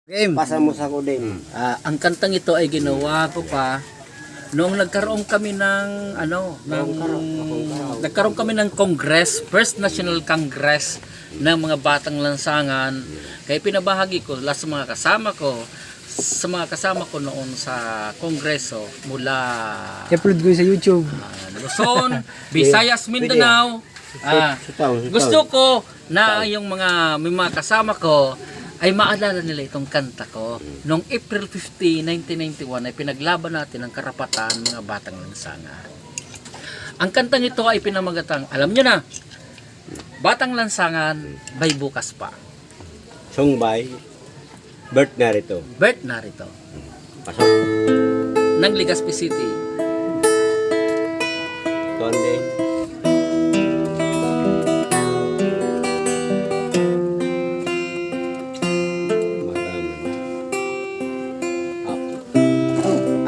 Game. Pasa mo sa kuding. Ang kantang ito ay ginawa ko pa noong nagkaroon kami ng nagkaroon kami ng Congress, First National Congress ng mga batang lansangan. Kaya pinabahagi ko sa mga kasama ko noon sa kongreso mula I-upload ko sa YouTube. Luzon, Visayas, Mindanao. Gusto ko na yung may mga kasama ko ay maalala nila itong kanta ko. Noong April 15, 1991 ay pinaglaban natin ang karapatan ng mga batang lansangan. Ang kantang ito ay pinamagatang, alam nyo na, Batang Lansangan by Bukas Pa. Song by Bert Narito. Bert Narito. Pasok. Ng Legazpi City. Konde.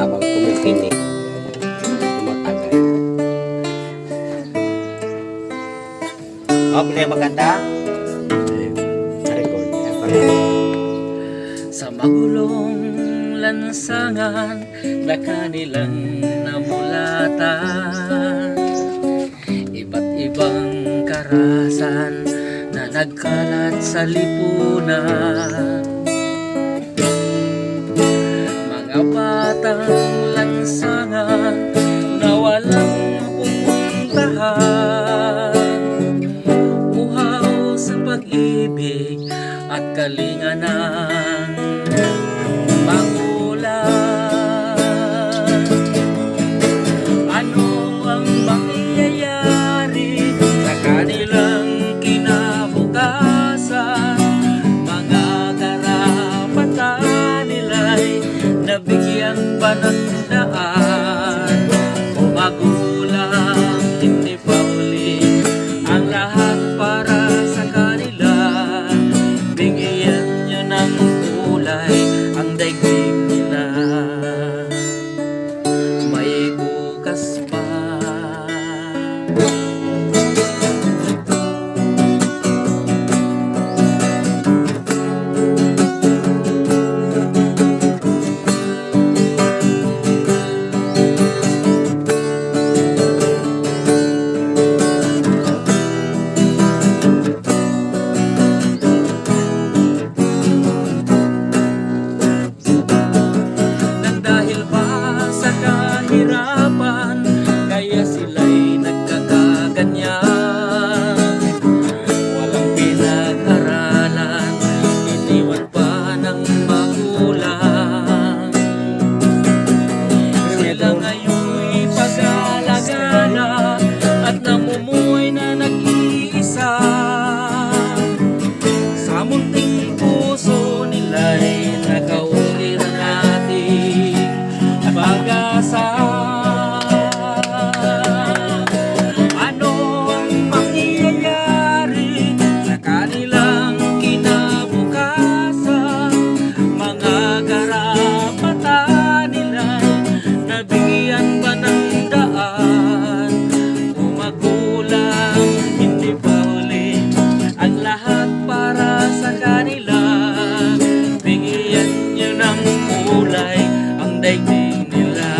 Abang kumikinig. Tumatagal. Play maganda. Sa magulong lansangan na kanilang namulatan, iba't ibang karasan na nagkalat sa lipunan. Mga batang lansangan na walang pupuntahan, uhaw sa pag-ibig at kalinga ng magulang. Ano ang mangyayari sa kanilang kinabukasan? Mga karapatan nila'y nabigyan ba ng daan? O magulang, hindi pa huli ang lahat para sa kanila. Bigyan nyo ng kulay ang daigdig nila. May bukas pa. Hirapan, kaya sila'y nagkakaganyan. Walang pinag-aralan, iniwan pa ng magulang. Sila ngayon'y pag-alagala at namumuhay na nag-iisa. Sa munting puso nila'y nakauwi na natin pag-asa. Ano ang mangyayari sa kanilang kinabukasan? Mga karapatan nila'y nabigyan ba ng daan? O magulang, hindi pa huli ang lahat para sa kanila. Bigyan nyo ng kulay ang daigdig nila.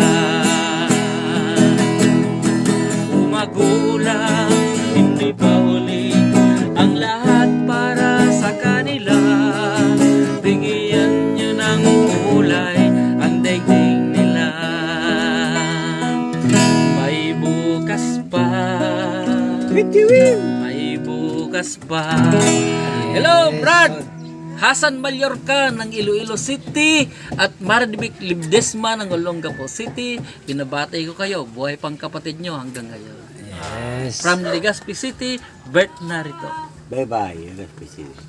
O magulang, hindi pa huli ang lahat para sa kanila. Bigyan nyo ng kulay ang daigdig nila. May bukas pa. May bukas pa. Hello, Brad! Hasan Mallorca ng Iloilo City at Mardivic Libdesma ng Olongapo City. Binabatay ko kayo. Buhay pang kapatid nyo hanggang ngayon. Yes. From Legazpi City, Bert Narito. Bye-bye. Legazpi City.